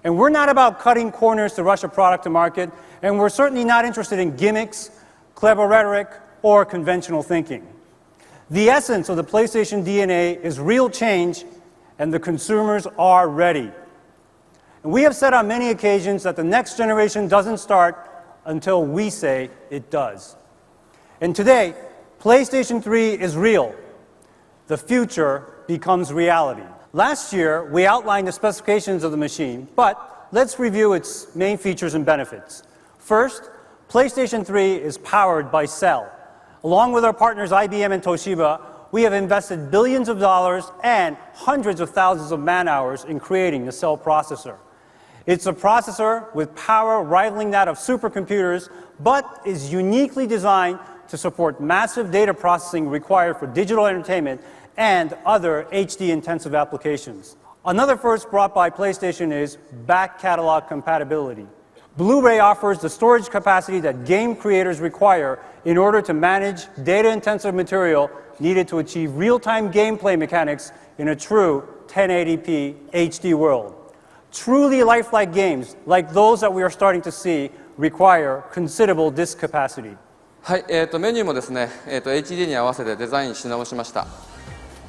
And we're not about cutting corners to rush a product to market, and we're certainly not interested in gimmicks, clever rhetoric, or conventional thinking. The essence of the PlayStation DNA is real change, and the consumers are ready. And we have said on many occasions that the next generation doesn't start until we say it does. And today, PlayStation 3 is real. The future becomes reality. Last year, we outlined the specifications of the machine, but let's review its main features and benefits. First, PlayStation 3 is powered by Cell. Along with our partners IBM and Toshiba, we have invested billions of dollars and hundreds of thousands of man-hours in creating the Cell processor. It's a processor with power rivaling that of supercomputers, but is uniquely designed to support massive data processing required for digital entertainment and other HD-intensive applications. Another first brought by PlayStation is back catalog compatibility. Blu-ray offers the storage capacity that game creators require in order to manage data-intensive material needed to achieve real-time gameplay mechanics in a true 1080p HD world. Truly lifelike games, like those that we are starting to see, require considerable disk capacity. はい、メニューもですね、HD に合わせてデザインし直しました。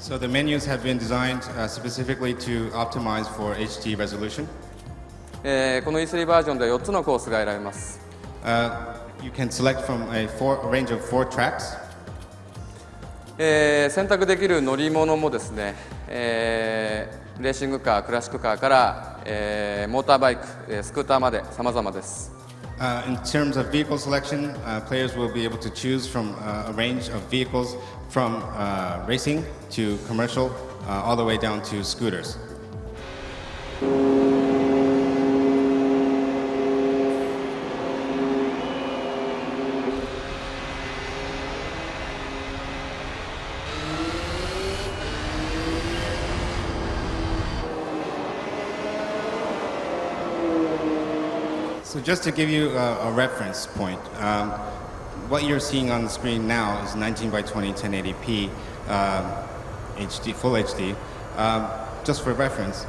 So the menus have been designed specifically to optimize for HD resolution. この E3 バージョンで4つのコースが選べます。You can select from a range of 4 tracks. 選択できる乗り物もですね、レーシングカー、クラシックカーから、モーターバイク、スクーターまで様々です。In terms of vehicle selection, players will be able to choose from a range of vehicles from racing to commercial, all the way down to scooters. So just to give you a reference point, what you're seeing on the screen now is 19 by 20 1080p HD, full HD. Just for reference,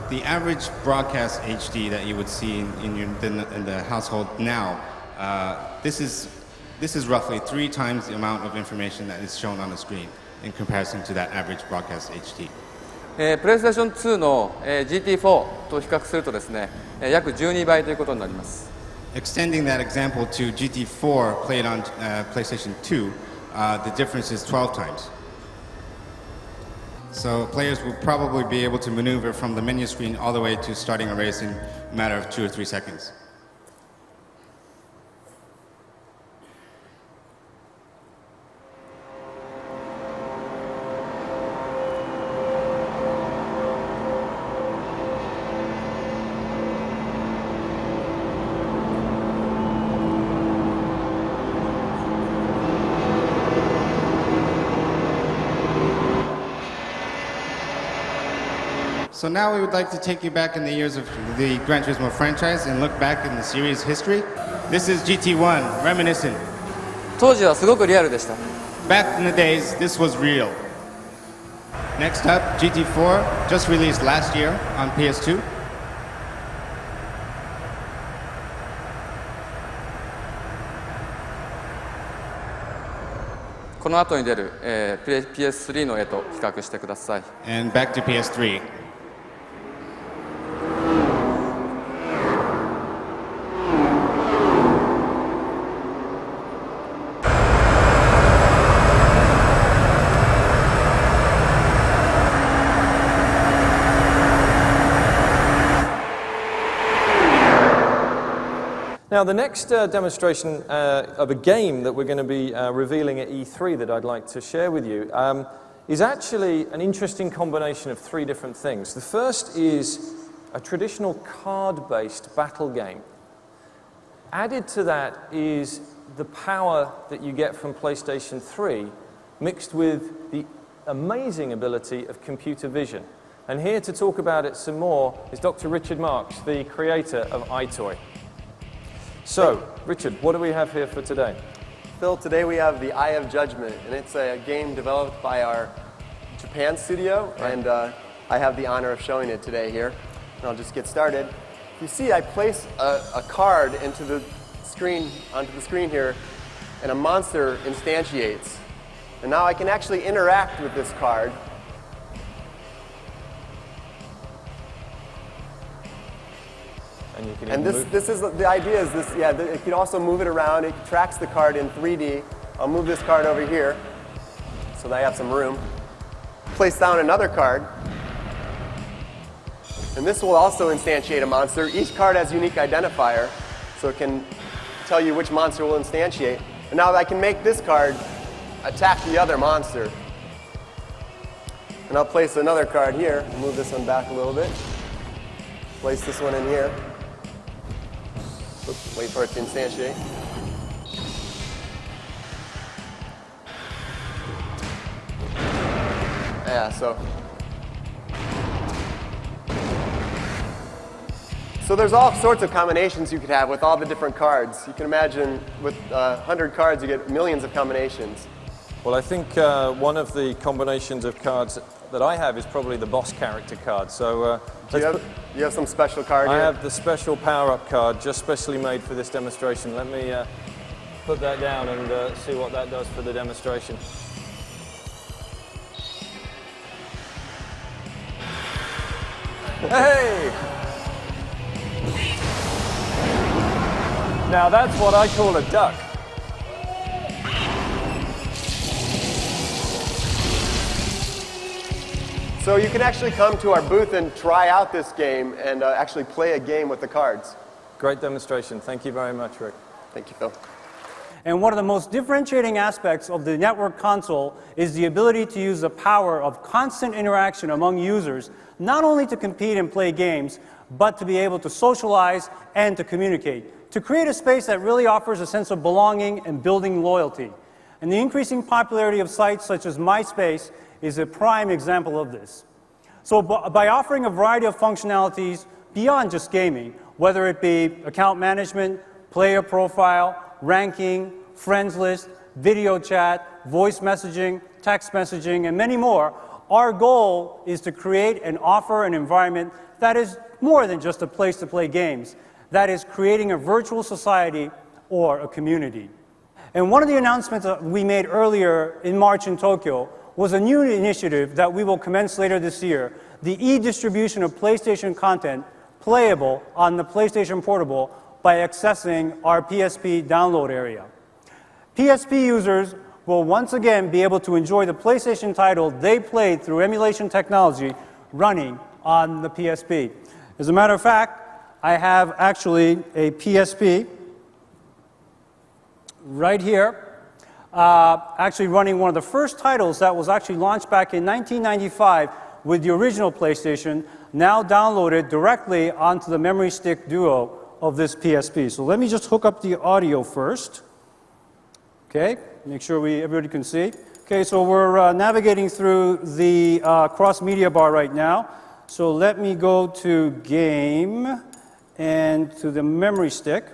the average broadcast HD that you would see in the household now, this is roughly 3 times the amount of information that is shown on the screen in comparison to that average broadcast HD. PlayStation 2の GT4 と比較するとですね、約12倍ということになります。Extending that example to GT4 played on PlayStation 2, the difference is 12 times. So players will probably be able to maneuver from the menu screen all the way to starting a race in a matter of 2 or 3 seconds. So now we would like to take you back in the years of the Gran Turismo franchise and look back in the series history. This is GT1, reminiscent. 当時はすごくリアルでした。Back in the days, this was real. Next up, GT4, just released last year on PS2. この後に出る、PS3 の絵と比較してください。And back to PS3. Now, the next demonstration of a game that we're going to be revealing at E3 that I'd like to share with you is actually an interesting combination of 3 different things. The first is a traditional card-based battle game. Added to that is the power that you get from PlayStation 3 mixed with the amazing ability of computer vision. And here to talk about it some more is Dr. Richard Marks, the creator of iToy. So, Richard, what do we have here for today? Phil, today we have the Eye of Judgment, and it's a game developed by our Japan studio, and I have the honor of showing it today here. And I'll just get started. you see, I place a card into the screen, onto the screen here, and a monster instantiates. And now I can actually interact with this card. And you can And even this is the idea is this, yeah, it can also move it around. It tracks the card in 3D. I'll move this card over here so that I have some room. Place down another card. And this will also instantiate a monster. Each card has a unique identifier, so it can tell you which monster will instantiate. And now I can make this card attack the other monster. And I'll place another card here. Move this one back a little bit. Place this one in here. Oops, wait for it to instantiate. Yeah, so there's all sorts of combinations you could have with all the different cards. You can imagine with 100 cards, you get millions of combinations. Well, I think one of the combinations of cards that I have is probably the boss character card. So you have some special card here? I have the special power-up card, just specially made for this demonstration. Let me put that down and see what that does for the demonstration. Hey! Now that's what I call a duck. So you can actually come to our booth and try out this game and actually play a game with the cards. Great demonstration. Thank you very much, Rick. Thank you, Phil. And one of the most differentiating aspects of the network console is the ability to use the power of constant interaction among users, not only to compete and play games, but to be able to socialize and to communicate, to create a space that really offers a sense of belonging and building loyalty. And the increasing popularity of sites such as MySpace is a prime example of this. So by offering a variety of functionalities beyond just gaming, whether it be account management, player profile, ranking, friends list, video chat, voice messaging, text messaging, and many more, our goal is to create and offer an environment that is more than just a place to play games. That is creating a virtual society or a community. And one of the announcements that we made earlier in March in Tokyo was a new initiative that we will commence later this year, the e-distribution of PlayStation content playable on the PlayStation Portable by accessing our PSP download area. PSP users will once again be able to enjoy the PlayStation title they played through emulation technology running on the PSP. As a matter of fact, I have actually a PSP right here, actually running one of the first titles that was actually launched back in 1995 with the original PlayStation, now downloaded directly onto the memory stick duo of this PSP. So let me just hook up the audio first. Okay, make sure everybody can see. Okay, so we're navigating through the cross-media bar right now. So let me go to Game and to the memory stick.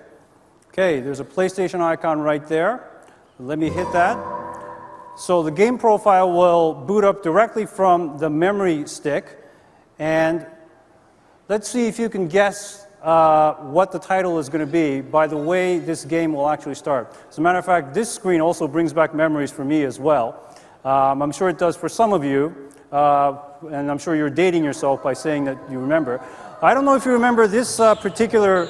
Okay, there's a PlayStation icon right there. Let me hit that. So the game profile will boot up directly from the memory stick. And let's see if you can guess what the title is going to be by the way this game will actually start. As a matter of fact, this screen also brings back memories for me as well. I'm sure it does for some of you, and I'm sure you're dating yourself by saying that you remember. I don't know if you remember this particular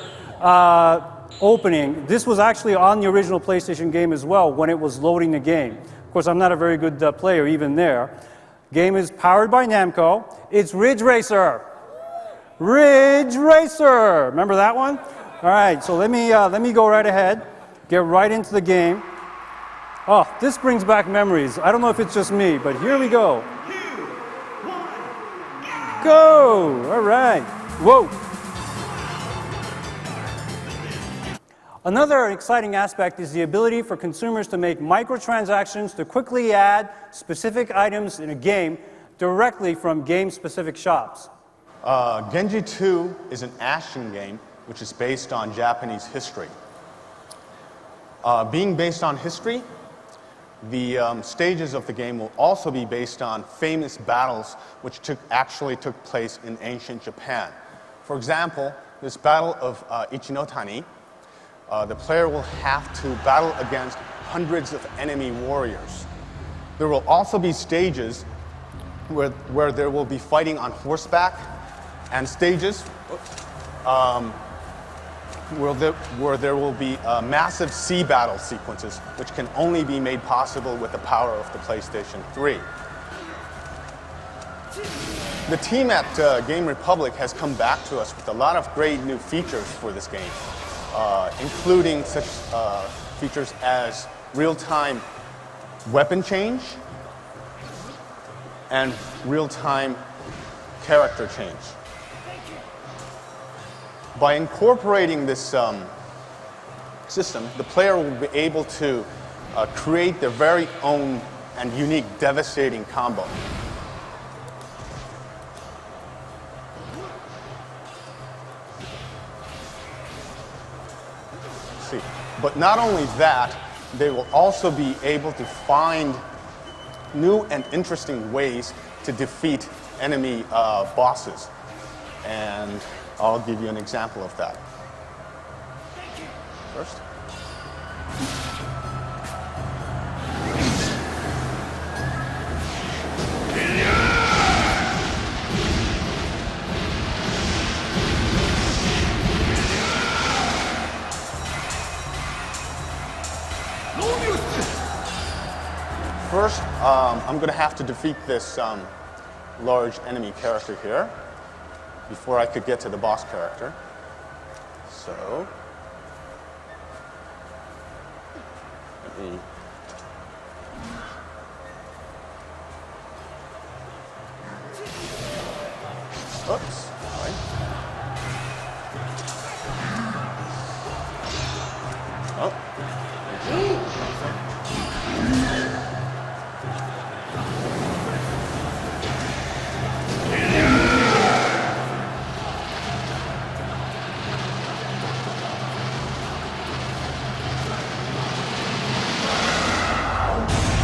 opening. This was actually on the original PlayStation game as well when it was loading the game. Of course, I'm not a very good player even there. Game is powered by Namco. It's Riiidge Racer. Riiidge Racer. Remember that one? All right, so let me go right ahead, get right into the game. Oh, this brings back memories. I don't know if it's just me, but here we go. Go! All right. Whoa. Another exciting aspect is the ability for consumers to make microtransactions to quickly add specific items in a game directly from game-specific shops. Genji 2 is an action game which is based on Japanese history. Being based on history, the stages of the game will also be based on famous battles which actually took place in ancient Japan. For example, this battle of Ichinotani, the player will have to battle against hundreds of enemy warriors. There will also be stages where there will be fighting on horseback, and stages where there will be massive sea battle sequences, which can only be made possible with the power of the PlayStation 3. The team at Game Republic has come back to us with a lot of great new features for this game, including such features as real-time weapon change and real-time character change. By incorporating this system, the player will be able to create their very own and unique devastating combo. See. But not only that, they will also be able to find new and interesting ways to defeat enemy bosses. And I'll give you an example of that. First. First, I'm going to have to defeat this large enemy character here before I could get to the boss character. So, let me... Oops, sorry. Oh.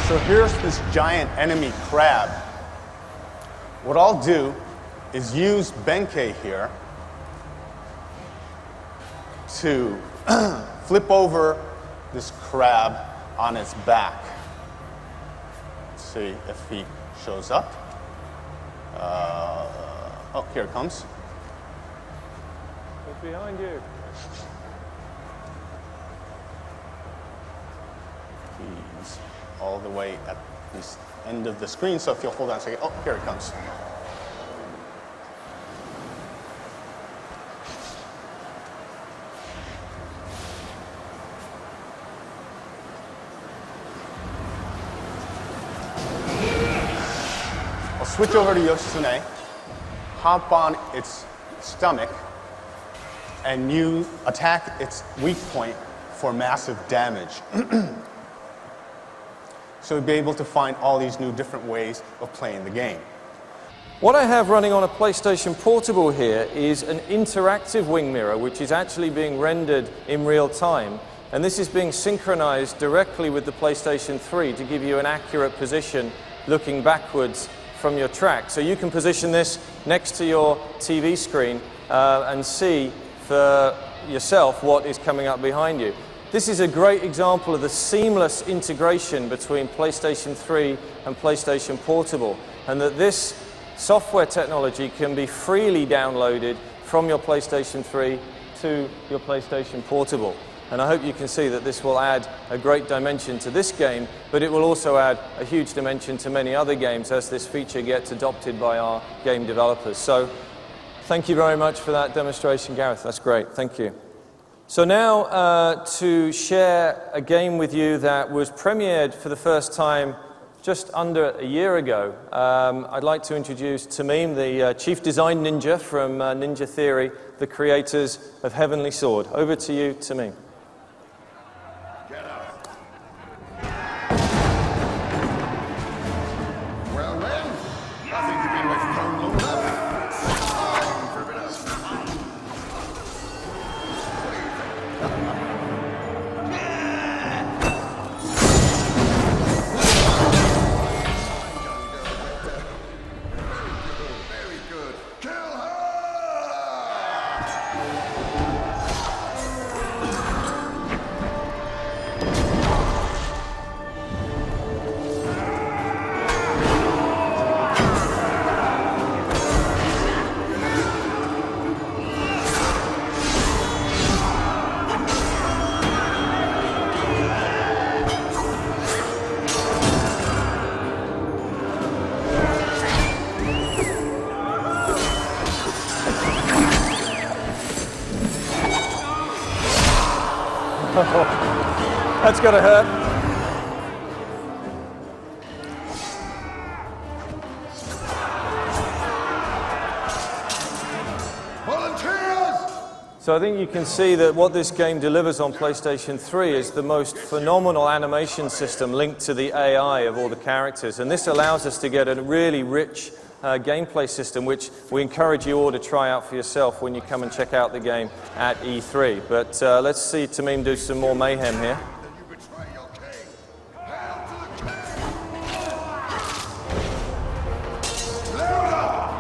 So here's this giant enemy crab. What I'll do is use Benkei here to flip over this crab on its back. Let's see if he shows up. Oh, here it comes. It's behind you. He's all the way at this end of the screen, so if you'll hold on a second. Oh, here it comes. I'll switch over to Yoshitsune, hop on its stomach, and you attack its weak point for massive damage. So we'll be able to find all these new different ways of playing the game. What I have running on a PlayStation Portable here is an interactive wing mirror, which is actually being rendered in real time. And this is being synchronized directly with the PlayStation 3 to give you an accurate position looking backwards from your track. So you can position this next to your TV screen and see for yourself what is coming up behind you. This is a great example of the seamless integration between PlayStation 3 and PlayStation Portable, and that this software technology can be freely downloaded from your PlayStation 3 to your PlayStation Portable. And I hope you can see that this will add a great dimension to this game, but it will also add a huge dimension to many other games as this feature gets adopted by our game developers. So thank you very much for that demonstration, Gareth. That's great. Thank you. So now to share a game with you that was premiered for the first time just under a year ago. I'd like to introduce Tamim, the chief design ninja from Ninja Theory, the creators of Heavenly Sword. Over to you, Tamim. Well, well, I think you've been away from home long enough. Time for a bit of... Very good. Kill her! That's gotta hurt. Volunteers! So I think you can see that what this game delivers on PlayStation 3 is the most phenomenal animation system linked to the AI of all the characters. And this allows us to get a really rich gameplay system, which we encourage you all to try out for yourself when you come and check out the game at E3. But let's see Tamim do some more mayhem here. You betray your king. Hail to the king! Louder!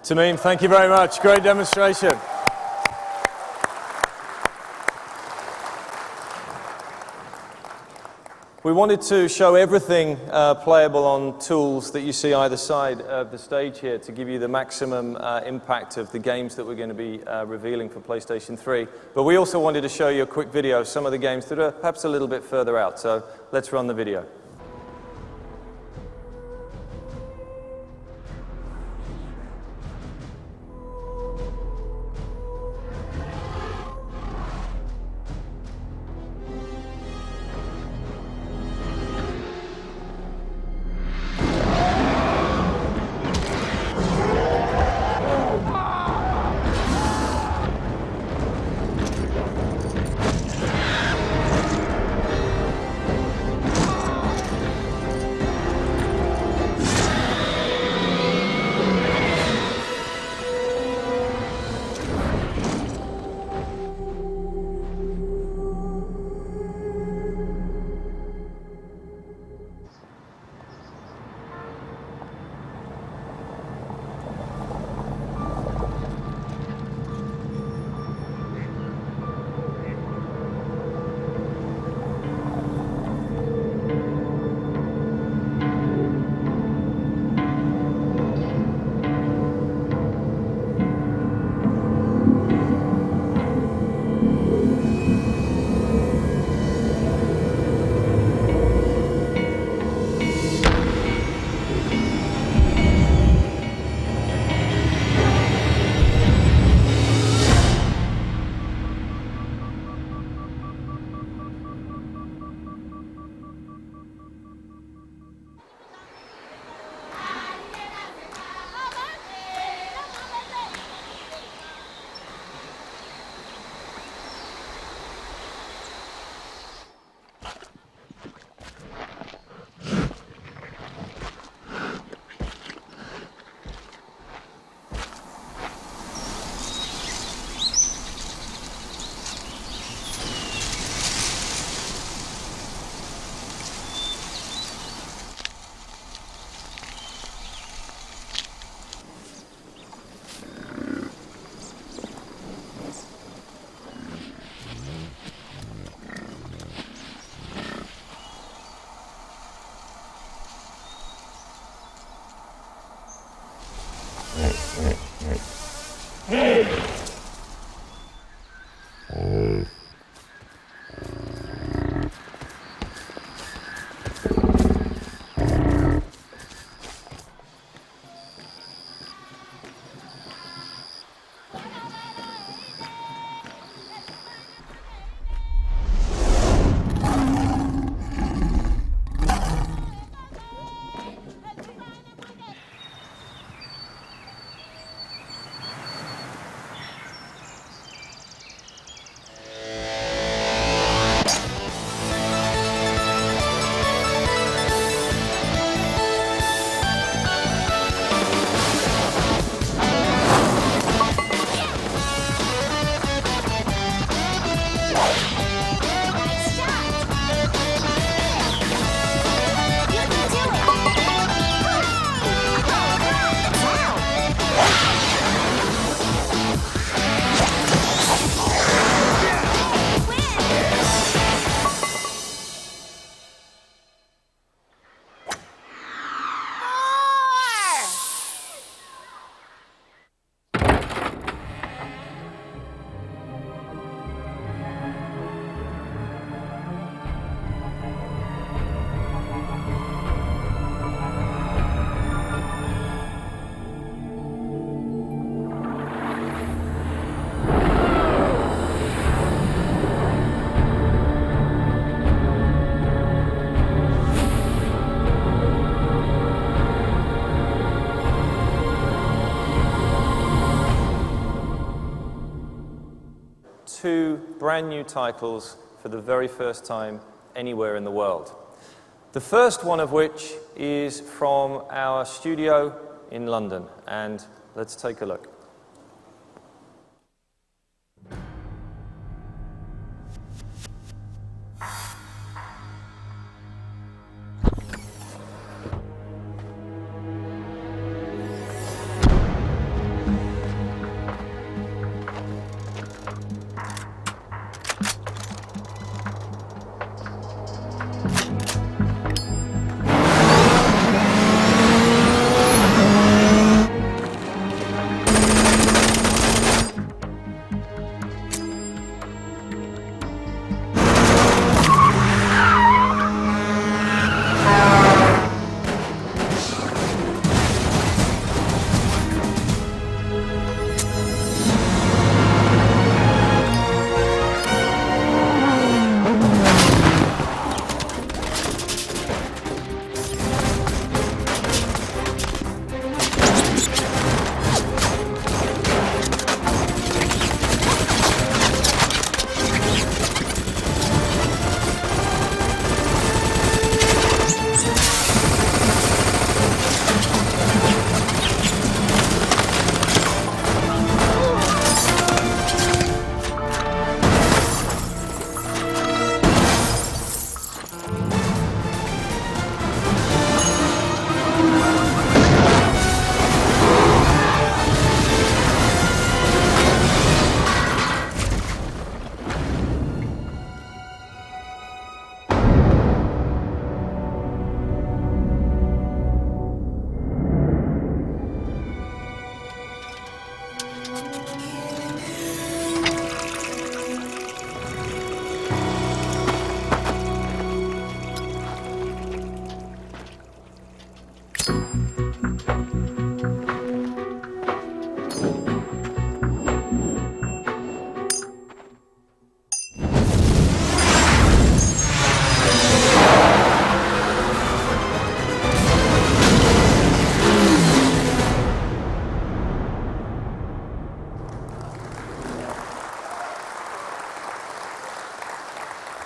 Tamim, thank you very much. Great demonstration. We wanted to show everything playable on tools that you see either side of the stage here to give you the maximum impact of the games that we're going to be revealing for PlayStation 3. But we also wanted to show you a quick video of some of the games that are perhaps a little bit further out. So let's run the video. 2 brand new titles for the very first time anywhere in the world. The first one of which is from our studio in London, and let's take a look.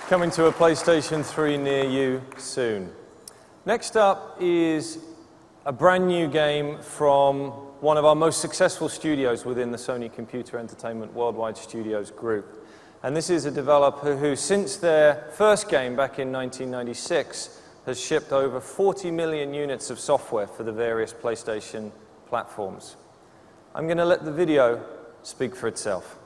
Coming to a PlayStation 3 near you soon. Next up is a brand new game from one of our most successful studios within the Sony Computer Entertainment Worldwide Studios group. And this is a developer who, since their first game back in 1996, has shipped over 40 million units of software for the various PlayStation platforms. I'm going to let the video speak for itself.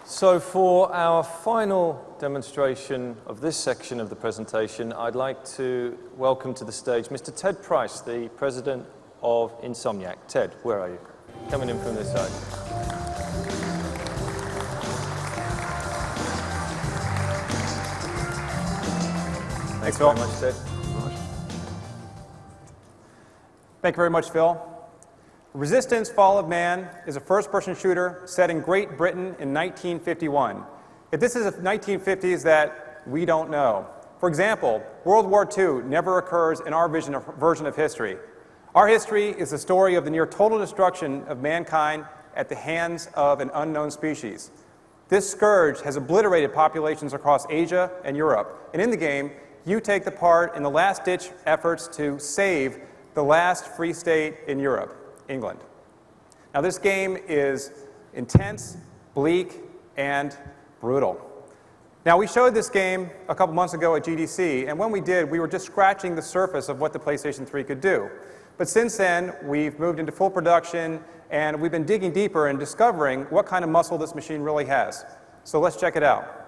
So for our final demonstration of this section of the presentation, I'd like to welcome to the stage Mr. Ted Price, the president of Insomniac. Ted, where are you? Coming in from this side. Thanks, Phil. Very much, Ted. Thank you very much, Phil. Resistance: Fall of Man is a first-person shooter set in Great Britain in 1951. This is the 1950s that we don't know. For example, World War II never occurs in our version of history. Our history is the story of the near total destruction of mankind at the hands of an unknown species. This scourge has obliterated populations across Asia and Europe. And in the game, you take the part in the last-ditch efforts to save the last free state in Europe, England. Now, this game is intense, bleak, and brutal. Now, we showed this game a couple months ago at GDC, and when we did, we were just scratching the surface of what the PlayStation 3 could do. But since then, we've moved into full production, and we've been digging deeper and discovering what kind of muscle this machine really has. So let's check it out.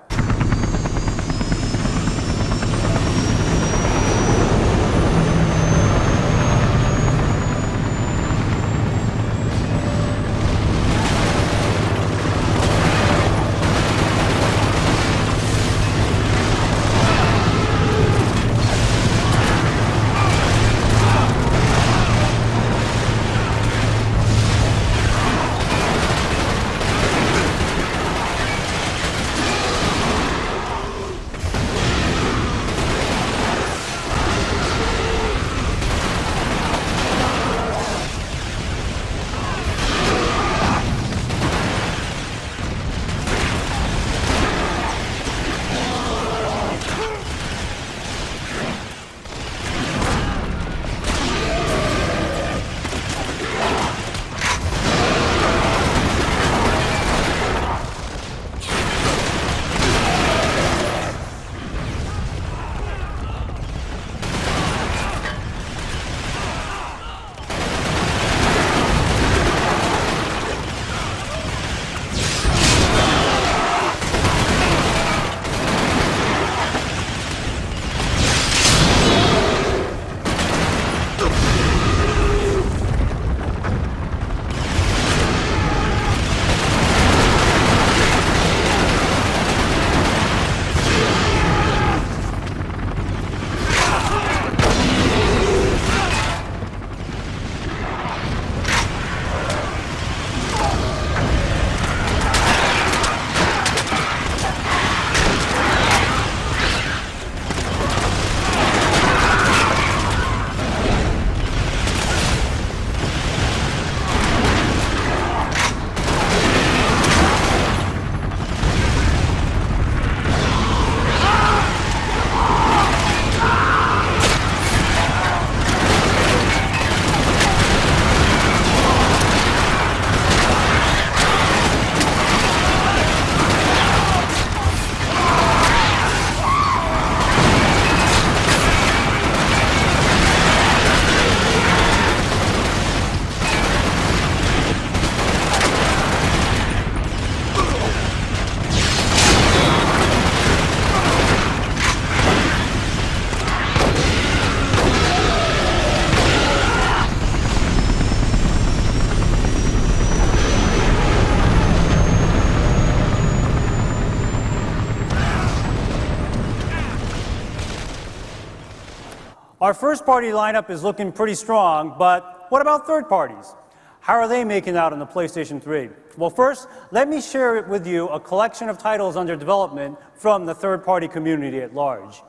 Our first-party lineup is looking pretty strong, but what about third parties? How are they making out on the PlayStation 3? Well, first, let me share with you a collection of titles under development from the third-party community at large.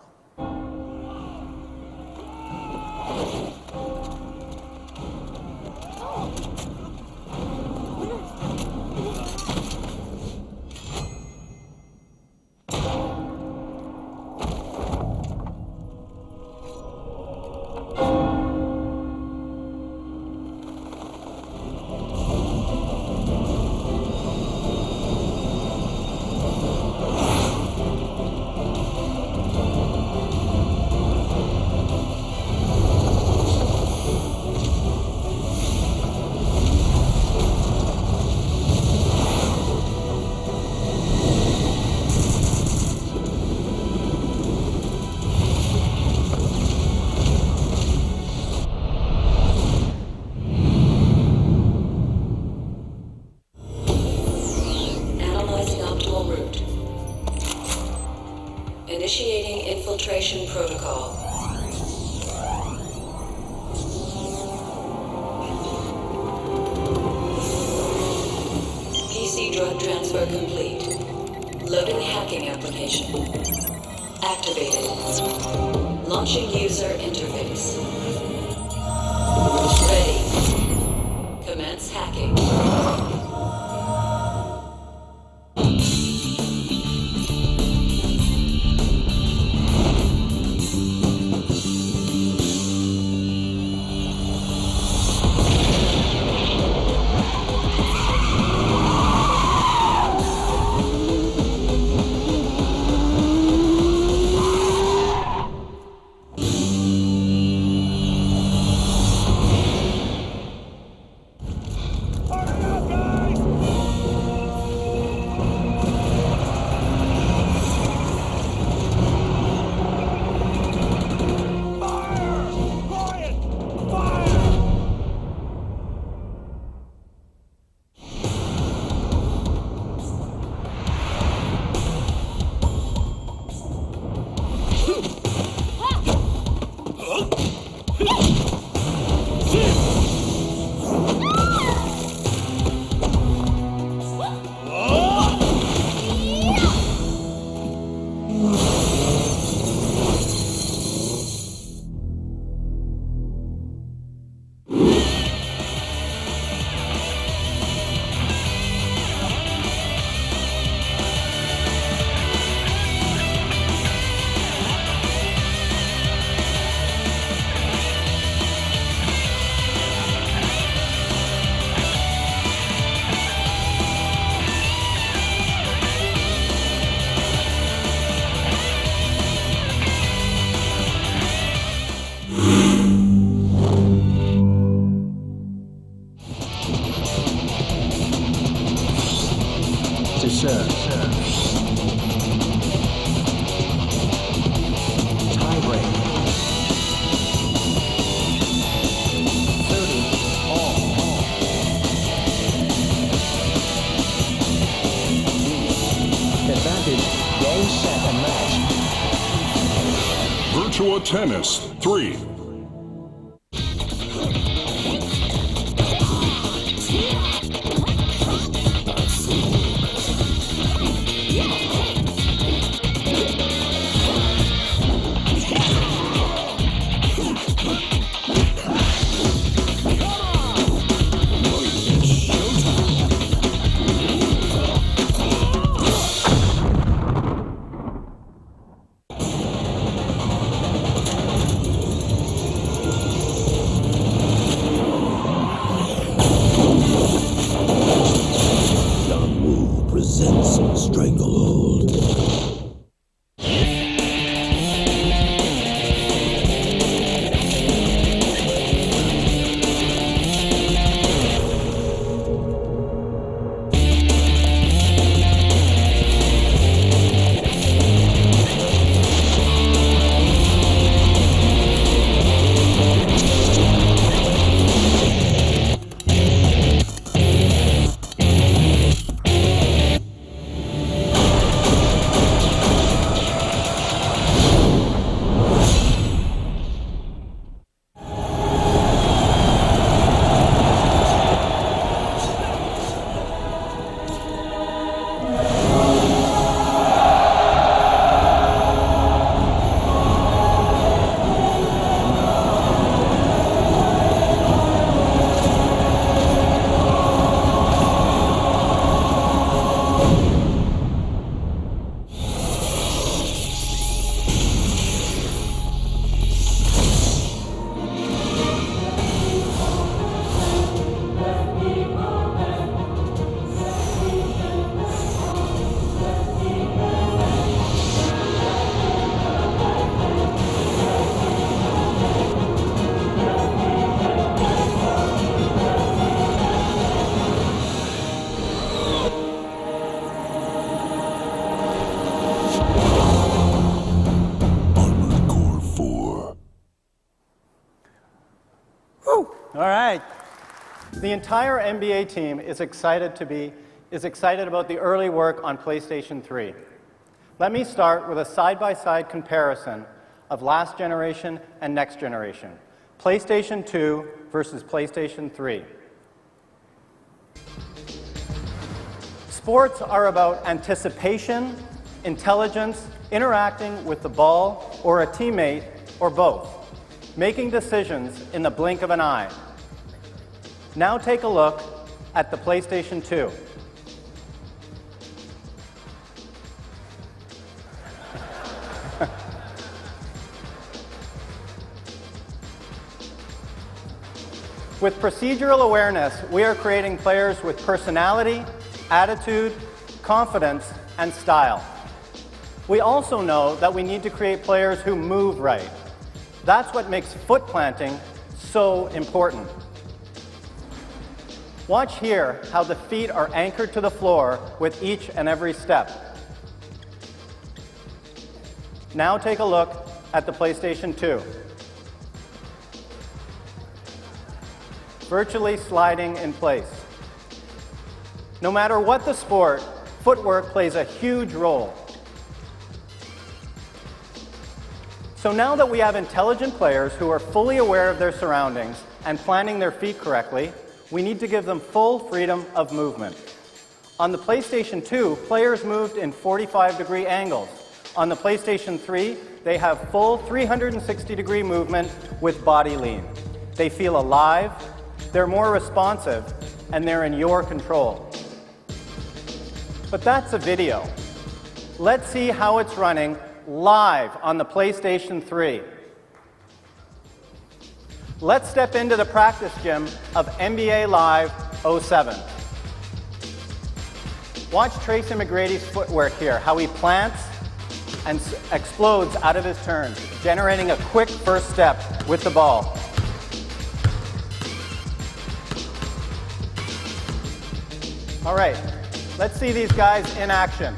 Initiating infiltration protocol. PC drug transfer complete. Loading hacking application. Activated. Launching user interface. Ready. Commence hacking. Virtua Tennis 3. Stranglehold. All right. The entire NBA team is excited about the early work on PlayStation 3. Let me start with a side-by-side comparison of last generation and next generation. PlayStation 2 versus PlayStation 3. Sports are about anticipation, intelligence, interacting with the ball or a teammate or both, making decisions in the blink of an eye. Now take a look at the PlayStation 2. With procedural awareness, we are creating players with personality, attitude, confidence, and style. We also know that we need to create players who move right. That's what makes foot planting so important. Watch here how the feet are anchored to the floor with each and every step. Now take a look at the PlayStation 2. Virtually sliding in place. No matter what the sport, footwork plays a huge role. So now that we have intelligent players who are fully aware of their surroundings and planning their feet correctly, we need to give them full freedom of movement. On the PlayStation 2, players moved in 45-degree angles. On the PlayStation 3, they have full 360-degree movement with body lean. They feel alive, they're more responsive, and they're in your control. But that's a video. Let's see how it's running live on the PlayStation 3. Let's step into the practice gym of NBA Live 07. Watch Tracy McGrady's footwork here, how he plants and explodes out of his turn, generating a quick first step with the ball. All right, let's see these guys in action.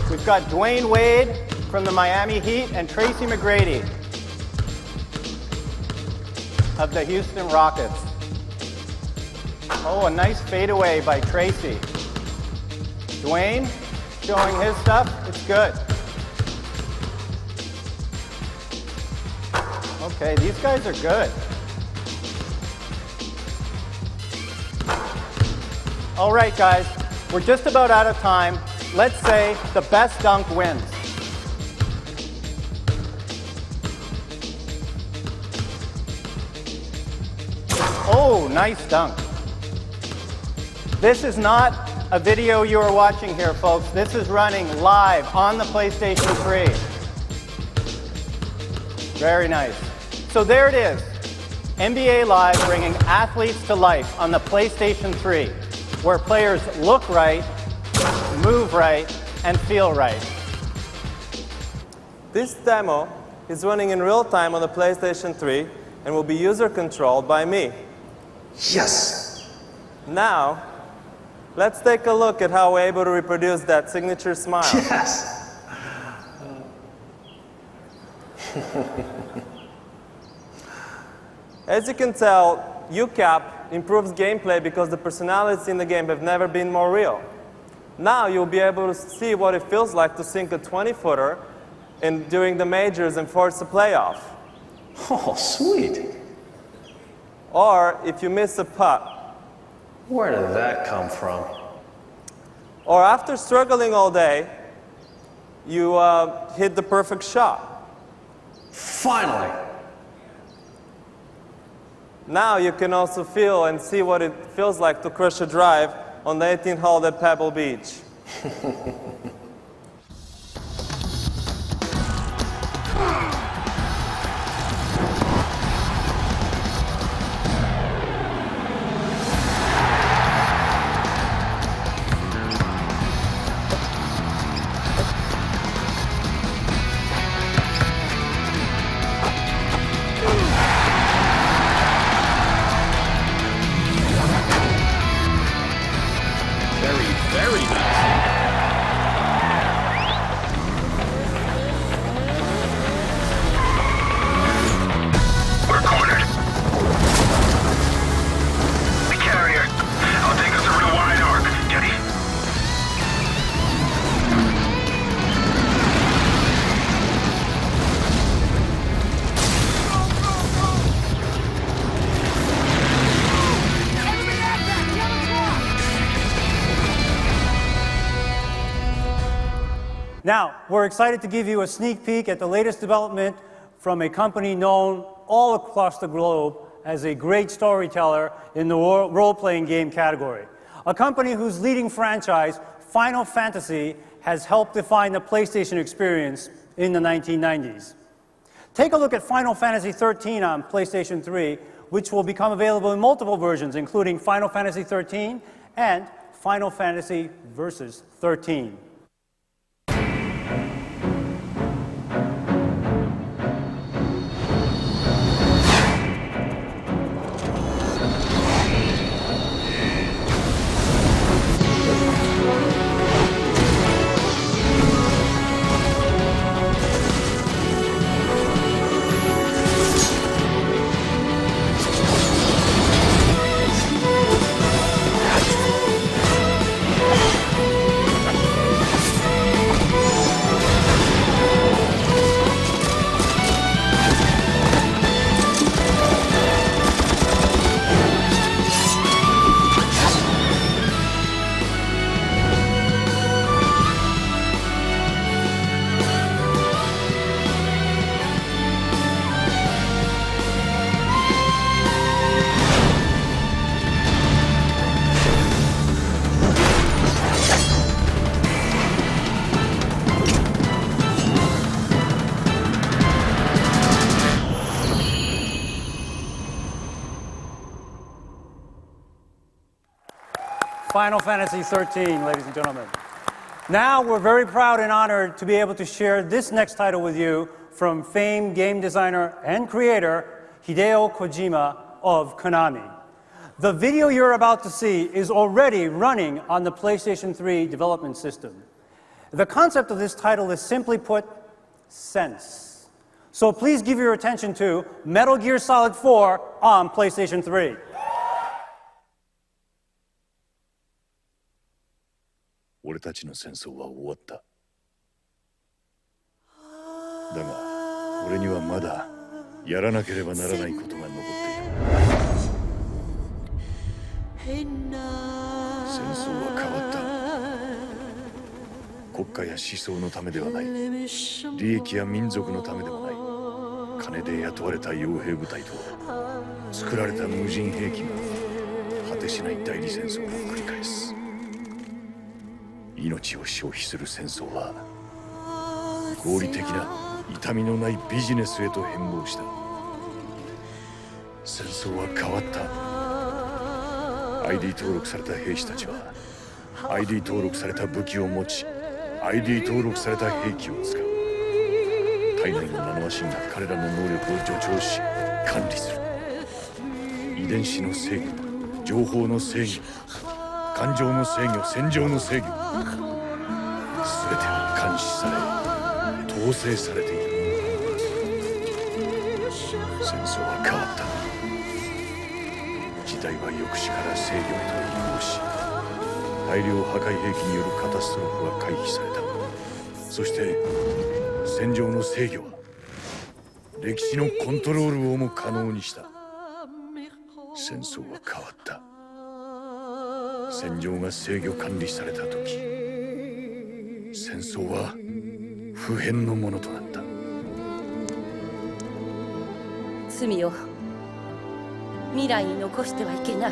We've got Dwayne Wade from the Miami Heat and Tracy McGrady of the Houston Rockets. Oh, a nice fadeaway by Tracy. Dwayne showing his stuff. It's good. Okay, these guys are good. All right, guys, we're just about out of time. Let's say the best dunk wins. Oh, nice dunk. This is not a video you are watching here, folks. This is running live on the PlayStation 3. Very nice. So there it is. NBA Live bringing athletes to life on the PlayStation 3, where players look right, move right, and feel right. This demo is running in real time on the PlayStation 3 and will be user controlled by me. Yes! Now, let's take a look at how we're able to reproduce that signature smile. Yes! As you can tell, UCAP improves gameplay because the personalities in the game have never been more real. Now you'll be able to see what it feels like to sink a 20-footer during the majors and force a playoff. Oh, sweet. Or if you miss a putt. Where did that come from? Or after struggling all day, you hit the perfect shot. Finally. Now you can also feel and see what it feels like to crush a drive on the 18th hole at Pebble Beach. Very nice. Now, we're excited to give you a sneak peek at the latest development from a company known all across the globe as a great storyteller in the role-playing game category. A company whose leading franchise, Final Fantasy, has helped define the PlayStation experience in the 1990s. Take a look at Final Fantasy XIII on PlayStation 3, which will become available in multiple versions, including Final Fantasy XIII and Final Fantasy Versus 13. Final Fantasy XIII, ladies and gentlemen. Now we're very proud and honored to be able to share this next title with you from famed game designer and creator Hideo Kojima of Konami. The video you're about to see is already running on the PlayStation 3 development system. The concept of this title is simply put, sense. So please give your attention to Metal Gear Solid 4 on PlayStation 3. 俺たちの戦争は終わった。だが、俺にはまだやらなければならないことが残っている。戦争は変わった。国家や思想のためではない。利益や民族のためでもない。金で雇われた傭兵部隊と作られた無人兵器が果てしない代理戦争を繰り返す。命を消費する戦争は合理的な痛みのないビジネスへと変貌した。戦争は変わった。 ID 登録された兵士たちは ID 登録された武器を持ち ID 登録された兵器を使う。体内のナノマシンが彼らの能力を助長し管理する。遺伝子の制御、情報の制御、感情の制御、戦場の制御、全ては監視され統制されている。戦争は変わった。時代は抑止から制御へと移行し、大量破壊兵器によるカタストロフは回避された。そして戦場の制御は歴史のコントロールをも可能にした。戦争は変わった。戦場が制御管理された時、戦争は不変のものとなった。罪を未来に残してはいけない。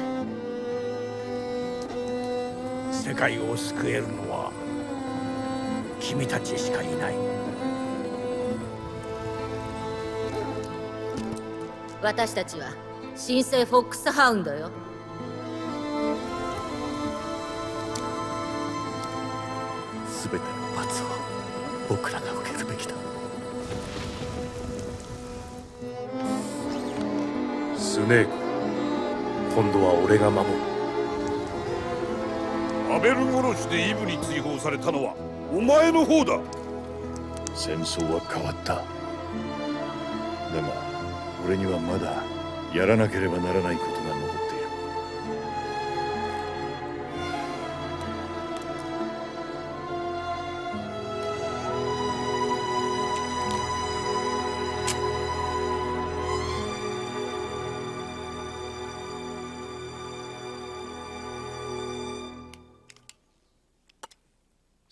世界を救えるのは君たちしかいない。私たちは新生フォックスハウンドよ。全ての罰を僕らが受けるべきだ。スネーク、今度は俺が守る。アベル殺しでイブに追放されたのはお前の方だ。戦争は変わった。だが俺にはまだやらなければならないことが残っている。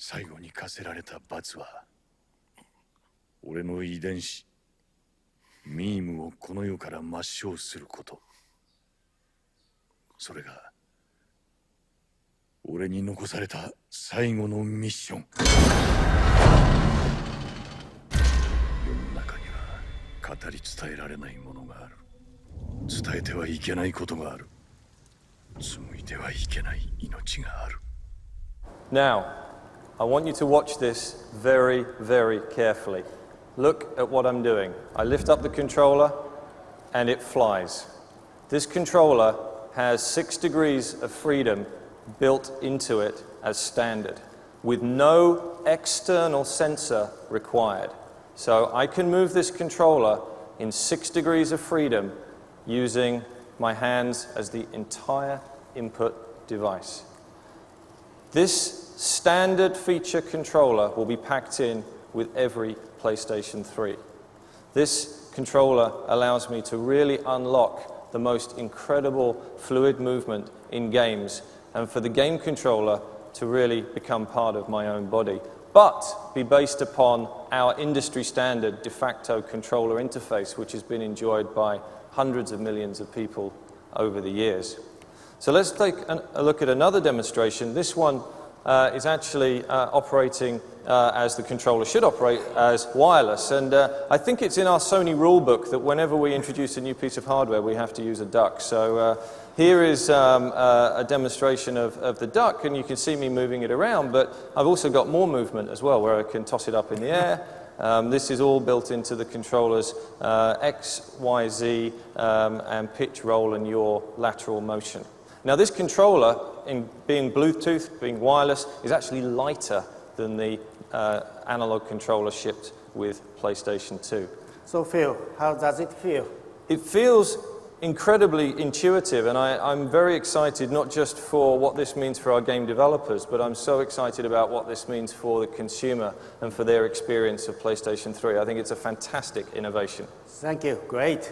最後に課せられた罰は、俺の遺伝子ミームをこの世から抹消すること。それが俺に残された最後のミッション。世の中には語り伝えられないものがある。伝えてはいけないことがある。紡いではいけない命がある。 Now, I want you to watch this very, very carefully. Look at what I'm doing. I lift up the controller and it flies. This controller has 6 degrees of freedom built into it as standard, with no external sensor required. So I can move this controller in 6 degrees of freedom using my hands as the entire input device. This standard feature controller will be packed in with every PlayStation 3. This controller allows me to really unlock the most incredible fluid movement in games, and for the game controller to really become part of my own body, but be based upon our industry standard de facto controller interface, which has been enjoyed by hundreds of millions of people over the years. So let's take a look at another demonstration. This one is actually operating as the controller should operate, as wireless. And I think it's in our Sony rulebook that whenever we introduce a new piece of hardware, we have to use a duck. So here is a demonstration of the duck, and you can see me moving it around, but I've also got more movement as well, where I can toss it up in the air. This is all built into the controller's X, Y, Z, and pitch, roll, and yaw lateral motion. Now this controller, in being Bluetooth, being wireless, is actually lighter than the analog controller shipped with PlayStation 2. So Phil, how does it feel? It feels incredibly intuitive, and I'm very excited not just for what this means for our game developers, but I'm so excited about what this means for the consumer and for their experience of PlayStation 3. I think it's a fantastic innovation. Thank you, great.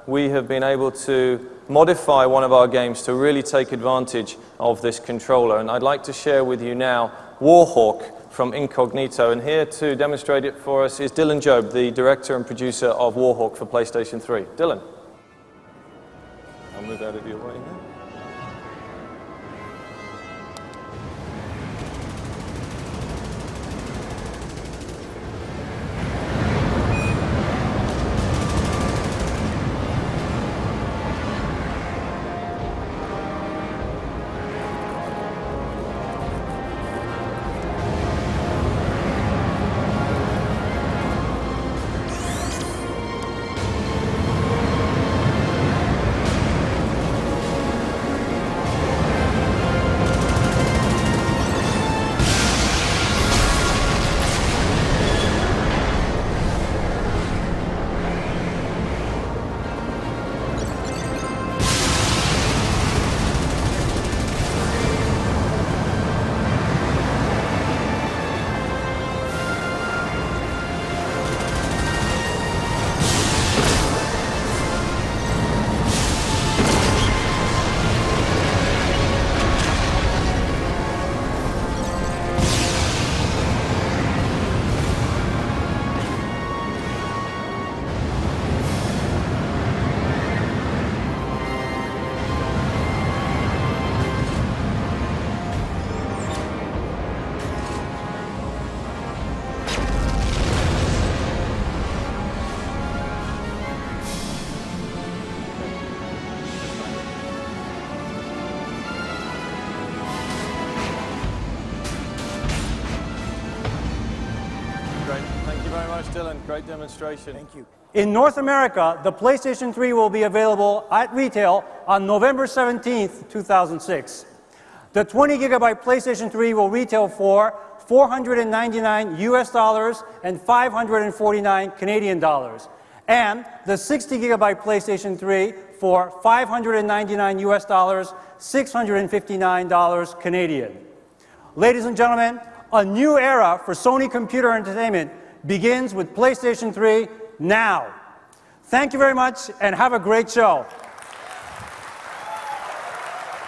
We have been able to modify one of our games to really take advantage of this controller, and I'd like to share with you now Warhawk from Incognito, and here to demonstrate it for us is Dylan Job, the director and producer of Warhawk for PlayStation 3. Dylan. I'll move out of your way now. Dylan, great demonstration. Thank you. In North America, the PlayStation 3 will be available at retail on November 17th, 2006. The 20 gigabyte PlayStation 3 will retail for $499 US and 549 Canadian dollars. And the 60 gigabyte PlayStation 3 for $599 US, $659 Canadian. Ladies and gentlemen, a new era for Sony Computer Entertainment begins with PlayStation 3 now. Thank you very much and have a great show.